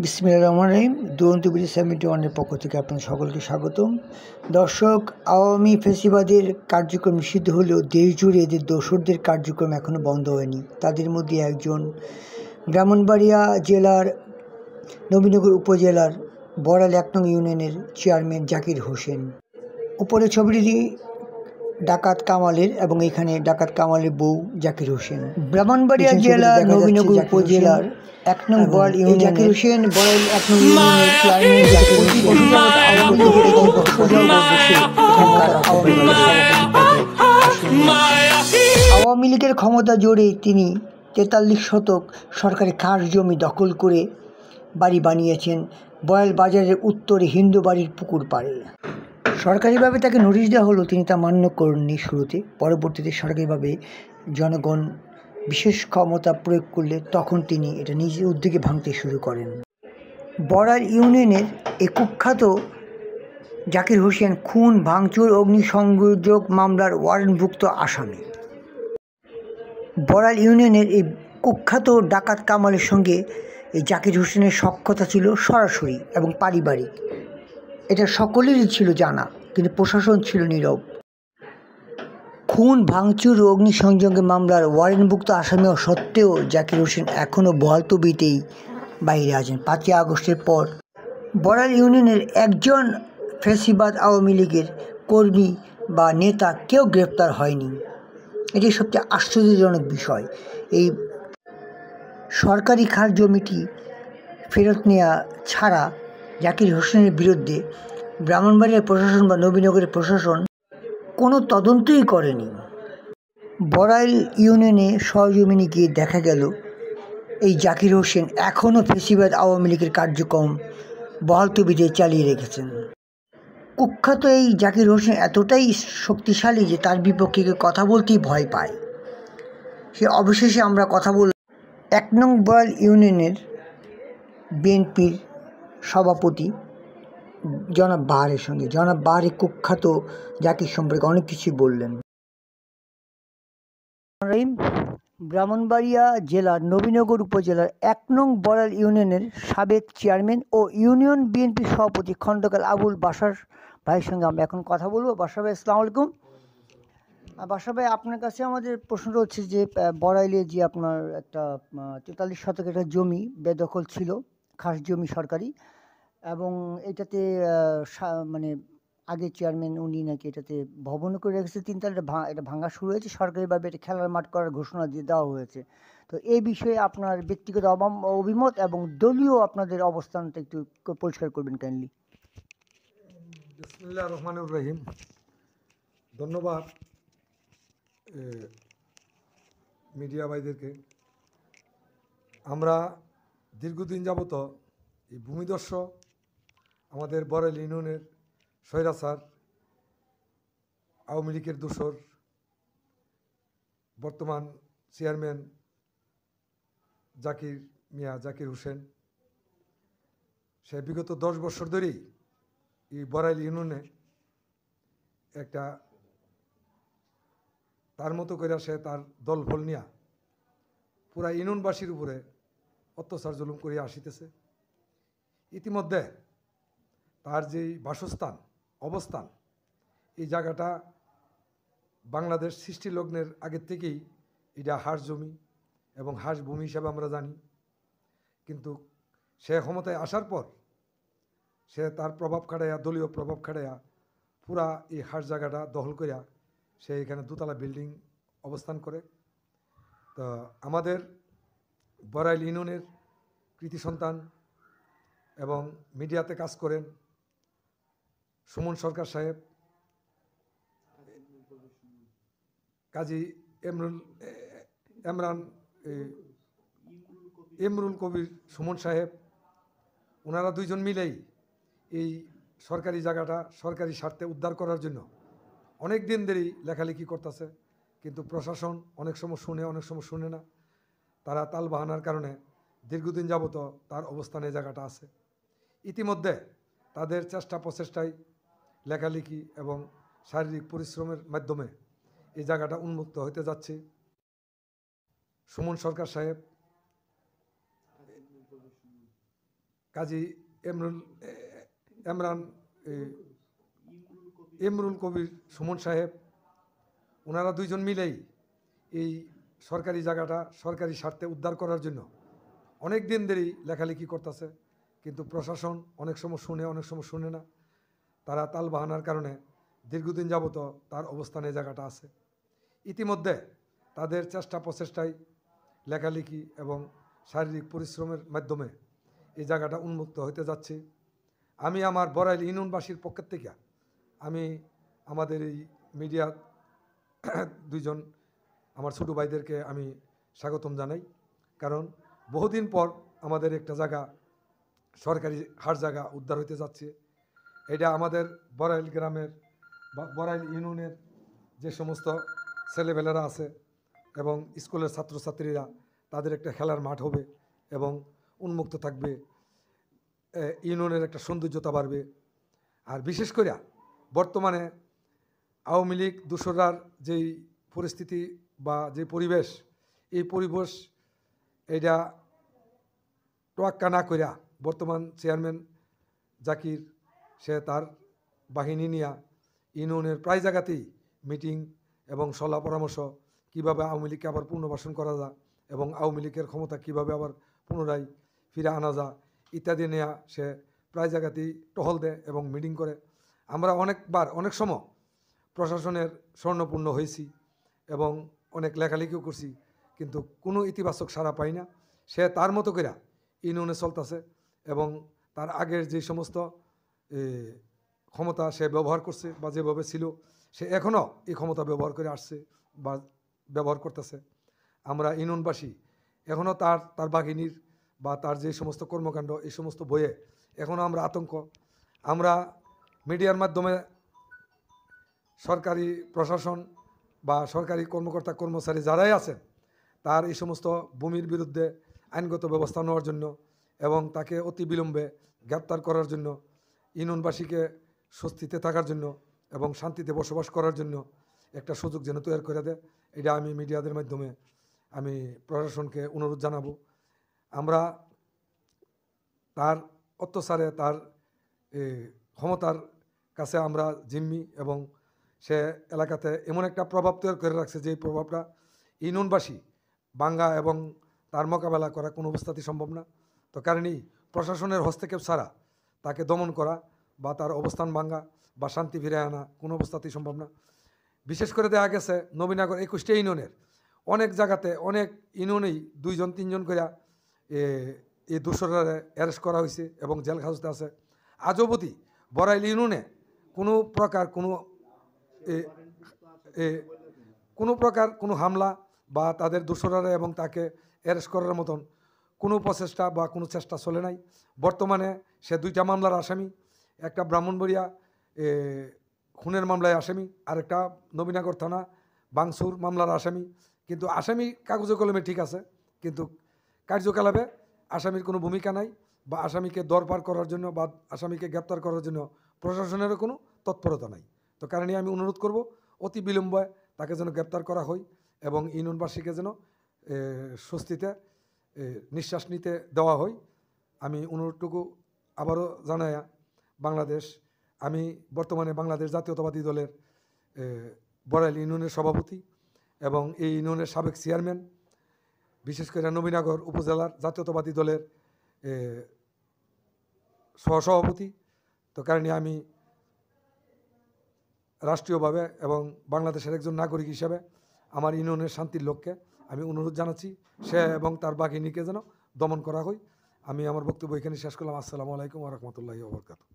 বিসমিল্লাহির রহমানির রহিম। দুরন্ত বিডি 71-এর পক্ষ থেকে আপনাদের সকলকে স্বাগতম। দর্শক, আওয়ামী ফ্যাসিবাদের কার্যক্রম নিষিদ্ধ হলেও দেশ জুড়ে এদের দোসরদের কার্যক্রম এখনও বন্ধ হয়নি। তাদের মধ্যে একজন ব্রাহ্মণবাড়িয়া জেলার নবীনগর উপজেলার বড়াল 1 নং ইউনিয়নের চেয়ারম্যান জাকির হোসেন। উপরে ছবিটি ডাকাত কামালের এবং এখানে ডাকাত কামালের বউ জাকির হোসেন। ব্রাহ্মণবাড়িয়া জেলার নবীনগর উপজেলার 1 নং বড়াল ইউনিয়ন জাকির হোসেন বড়াল 1 নং ইউনিয়নের চেয়ারম্যান জাকির আওয়ামী লীগের ক্ষমতা জোরে তিনি 43 শতক সরকারি খাস জমি দখল করে বাড়ি বানিয়েছেন বড়াল বাজারের উত্তরে হিন্দু বাড়ির পুকুর পাড়ে। সরকারিভাবে তাকে নোটিশ দেওয়া হলো, তিনি তা মান্য করেননি শুরুতে। পরবর্তীতে সরকারিভাবে জনগণ বিশেষ ক্ষমতা প্রয়োগ করলে তখন তিনি এটা নিজের উদ্যোগে ভাঙতে শুরু করেন। বড়াল ইউনিয়নের এই কুখ্যাত জাকির হোসেন খুন, ভাঙচুর, অগ্নিসংযোগ মামলার ওয়ারেন্টভুক্ত আসামি। বড়াল ইউনিয়নের এই কুখ্যাত ডাকাত কামালের সঙ্গে এই জাকির হোসেনের সখ্যতা ছিল সরাসরি এবং পারিবারিক। এটা সকলেরই ছিল জানা, কিন্তু প্রশাসন ছিল নীরব। খুন, ভাঙচুর ও অগ্নিসংযোগ মামলার ওয়ারেন্টভুক্ত আসামি সত্ত্বেও জাকির হোসেন এখনও বহাল তবিতেই বাইরে আছেন। 5ই আগস্টের পর বড়াল ইউনিয়নের একজন ফ্যাসিবাদ আওয়ামী লীগের কর্মী বা নেতা কেউ গ্রেপ্তার হয়নি। এটি সবচেয়ে আশ্চর্যজনক বিষয়। এই সরকারি খাস জমিটি ফেরত নেওয়া ছাড়া জাকির হোসেনের বিরুদ্ধে ব্রাহ্মণবাড়িয়ার প্রশাসন বা নবীনগরের প্রশাসন কোনো তদন্তই করেনি। বড়াইল ইউনিয়নে সরজমিনে গিয়ে দেখা গেল এই জাকির হোসেন এখনও ফ্যাসিবাদ আওয়ামী লীগের কার্যক্রম বহাল তবিতে চালিয়ে রেখেছেন। কুখ্যাত এই জাকির হোসেন এতটাই শক্তিশালী যে তার বিপক্ষে কথা বলতেই ভয় পায়। সে অবশেষে আমরা কথা বল 1 নং বড়াল ইউনিয়নের বিএনপির সভাপতি জনাব বাহারের সঙ্গে। জনাব বাহারে কুখ্যাত জাকির সম্পর্কে অনেক কিছুই বললেন। ব্রাহ্মণবাড়িয়া জেলার নবীনগর উপজেলার 1 নং বড়াল ইউনিয়নের সাবেক চেয়ারম্যান ও ইউনিয়ন বিএনপির সভাপতি খন্দকার আবুল বাশার ভাইয়ের সঙ্গে আমরা এখন কথা বলবো। বাশার ভাই, আসসালামু আলাইকুম। বাশার ভাই, আপনার কাছে আমাদের প্রশ্নটা হচ্ছে যে বড়াইলে যে আপনার একটা 43 শতকের একটা জমি বেদখল ছিল, খাস জমি সরকারি, এবং এটাতে মানে আগের চেয়ারম্যান উনি নাকি এটাতে ভবন করে রেখেছে 3 তলা। এটা ভাঙা শুরু হয়েছে, সরকারিভাবে এটা খেলার মাঠ করার ঘোষণা দিয়ে দেওয়া হয়েছে। তো এই বিষয়ে আপনার ব্যক্তিগত অভিমত এবং দলীয় আপনাদের অবস্থানটা একটু পরিষ্কার করবেন কাইন্ডলি। বিসমিল্লাহির রহমানির রহিম। ধন্যবাদ মিডিয়া ভাইদেরকে। আমরা দীর্ঘদিন যাবত এই ভূমিদস্য আমাদের বড়াইল ইউনিয়নের স্বৈরাচার আওয়ামী লীগের দোসর বর্তমান চেয়ারম্যান জাকির হোসেন, সে বিগত 10 বছর ধরেই এই বড়াইল ইউনিয়নে একটা তার মতো করে সে তার দলফল নিয়া পুরা ইউনিয়নবাসীর উপরে অত্যাচার জুলুম করিয়া আসিতেছে। ইতিমধ্যে তার যে বাসস্থান অবস্থান, এই জায়গাটা বাংলাদেশ সৃষ্টি লগ্নের আগের থেকেই এটা হাঁস জমি এবং হাঁস ভূমি হিসাবে আমরা জানি। কিন্তু সে ক্ষমতায় আসার পর সে তার প্রভাব খাটাইয়া, দলীয় প্রভাব খাটাইয়া পুরা এই হাঁস জায়গাটা দখল করিয়া সে এখানে 2 তলা বিল্ডিং অবস্থান করে। তো আমাদের বড়াইল ইউনিয়নের কৃতি সন্তান এবং মিডিয়াতে কাজ করেন সুমন সরকার সাহেব, কাজী ইমরুল কবির সুমন সাহেব, ওনারা 2 জন মিলেই এই সরকারি জায়গাটা সরকারি স্বার্থে উদ্ধার করার জন্য অনেক দিন ধরেই লেখালেখি করতেছে। কিন্তু প্রশাসন অনেক সময় শুনে, অনেক সময় শুনে না। তারা তাল বাহানার কারণে দীর্ঘদিন যাবত তার অবস্থানে জায়গাটা আছে। ইতিমধ্যে তাদের চেষ্টা প্রচেষ্টায় লেখালেখি এবং শারীরিক পরিশ্রমের মাধ্যমে এই জায়গাটা উন্মুক্ত হতে যাচ্ছে। সুমন সরকার সাহেব, কাজী ইমরুল কবির সুমন সাহেব, ওনারা দুইজন মিলেই এই সরকারি জায়গাটা সরকারি স্বার্থে উদ্ধার করার জন্য অনেক দিন ধরেই লেখালেখি করতেছে, কিন্তু প্রশাসন অনেক সময় শুনে, অনেক সময় শুনে না। তারা তাল বাহানার কারণে দীর্ঘদিন যাবত তার অবস্থানে জায়গাটা আছে। ইতিমধ্যে তাদের চেষ্টা প্রচেষ্টায় লেখালেখি এবং শারীরিক পরিশ্রমের মাধ্যমে এই জায়গাটা উন্মুক্ত হতে যাচ্ছে। আমি আমার বড়াইল ইউনিয়নবাসীর পক্ষের থেকে আমি আমাদের এই মিডিয়া দুইজন আমার ছোটো ভাইদেরকে আমি স্বাগতম জানাই, কারণ বহুদিন পর আমাদের একটা জায়গা সরকারি হাট জায়গা উদ্ধার হতে যাচ্ছে। এটা আমাদের বড়াইল গ্রামের বা বড়াইল ইউনিয়নের যে সমস্ত ছেলেবেলেরা আছে এবং স্কুলের ছাত্রছাত্রীরা, তাদের একটা খেলার মাঠ হবে এবং উন্মুক্ত থাকবে, ইউনিয়নের একটা সৌন্দর্যতা বাড়বে। আর বিশেষ করে বর্তমানে আওয়ামী লীগ দোসররার যেই পরিস্থিতি বা যে পরিবেশ, এই পরিবেশ এটা তোয়াক্কা না করিয়া বর্তমান চেয়ারম্যান জাকির সে তার বাহিনী নিয়ে ইউনিয়নের প্রায় জায়গাতেই মিটিং এবং সলা পরামর্শ, কীভাবে আওয়ামী লীগকে আবার পুনর্বাসন করা যায় এবং আওয়ামী লীগের ক্ষমতা কীভাবে আবার পুনরায় ফিরে আনা যায় ইত্যাদি নিয়ে সে প্রায় জায়গাতেই টহল দেয় এবং মিটিং করে। আমরা অনেকবার অনেক সময় প্রশাসনের স্বর্ণপূর্ণ হয়েছি এবং অনেক লেখালেখিও করছি, কিন্তু কোনো ইতিবাচক সাড়া পাই না। সে তার মতো করে ইউনিয়নে চলতেছে এবং তার আগের যে সমস্ত ক্ষমতা সে ব্যবহার করছে বা যেভাবে ছিল সে এখনও এই ক্ষমতা ব্যবহার করে আসছে বা ব্যবহার করতেছে। আমরা ইউনিয়নবাসী এখনও তার বাহিনীর বা তার যে সমস্ত কর্মকাণ্ড, এই সমস্ত বইয়ে এখনও আমরা আতঙ্ক। আমরা মিডিয়ার মাধ্যমে সরকারি প্রশাসন বা সরকারি কর্মকর্তা কর্মচারী যারাই আছেন তার এই সমস্ত ভূমির বিরুদ্ধে আইনগত ব্যবস্থা নেওয়ার জন্য এবং তাকে অতি বিলম্বে গ্রেপ্তার করার জন্য, ইউনিয়নবাসীকে স্বস্তিতে থাকার জন্য এবং শান্তিতে বসবাস করার জন্য একটা সুযোগ যেন তৈরি করে দেয়, এটা আমি মিডিয়াদের মাধ্যমে আমি প্রশাসনকে অনুরোধ জানাবো। আমরা তার অত্যাচারে তার ক্ষমতার কাছে আমরা জিম্মি এবং সে এলাকাতে এমন একটা প্রভাব তৈরি করে রাখছে যে প্রভাবটা ইউনিয়নবাসী বাঙ্গা এবং তার মোকাবেলা করা কোনো অবস্থাতেই সম্ভব না। তো কারণেই প্রশাসনের হস্তক্ষেপ ছাড়া তাকে দমন করা বা তার অবস্থান ভাঙ্গা বা শান্তি ফিরে আনা কোনো অবস্থাতেই সম্ভব না। বিশেষ করে দেখা গেছে নবীনগর 21টা ইউনিয়নের অনেক জায়গাতে অনেক ইউনিয়নেই 2-3 করে এই দোসররা অ্যারেস্ট করা হয়েছে এবং জেল হাজতে আছে। আজ অবধি বড়াইল ইউনিয়নে কোনো প্রকার কোনো হামলা বা তাদের দোসররা এবং তাকে অ্যারেস্ট করার মতন কোনো প্রচেষ্টা বা কোনো চেষ্টা চলে নাই। বর্তমানে সে 2টা মামলার আসামি, একটা ব্রাহ্মণবাড়িয়া খুনের মামলায় আসামি, আর একটা নবীনগর থানা বাংসুর মামলার আসামি। কিন্তু আসামি কাগজে কলমে ঠিক আছে, কিন্তু কার্যকলাপে আসামির কোনো ভূমিকা নাই বা আসামিকে দরবার করার জন্য বা আসামিকে গ্রেপ্তার করার জন্য প্রশাসনেরও কোনো তৎপরতা নাই। তো কারণে আমি অনুরোধ করব অতি বিলম্বে তাকে যেন গ্রেপ্তার করা হয় এবং ইউনিয়নবাসীকে যেন স্বস্তিতে নিঃশ্বাস নিতে দেওয়া হয়। আমি অনুরোধটুকু আবারও জানায়া আমি বর্তমানে বাংলাদেশ জাতীয়তাবাদী দলের বড়াইল ইউনিয়নের সভাপতি এবং এই ইউনিয়নের সাবেক চেয়ারম্যান, বিশেষ করে নবীনগর উপজেলার জাতীয়তাবাদী দলের সহসভাপতি। তো কারণে আমি রাষ্ট্রীয়ভাবে এবং বাংলাদেশের একজন নাগরিক হিসাবে আমার ইউনিয়নের শান্তির লক্ষ্যে আমি অনুরোধ জানাচ্ছি সে এবং তার বাহিনীকে যেন দমন করা হয়। আমি আমার বক্তব্য এখানে শেষ করলাম। আসসালামু আলাইকুম ওয়া রাহমাতুল্লাহি ওয়া বারাকাতুহু।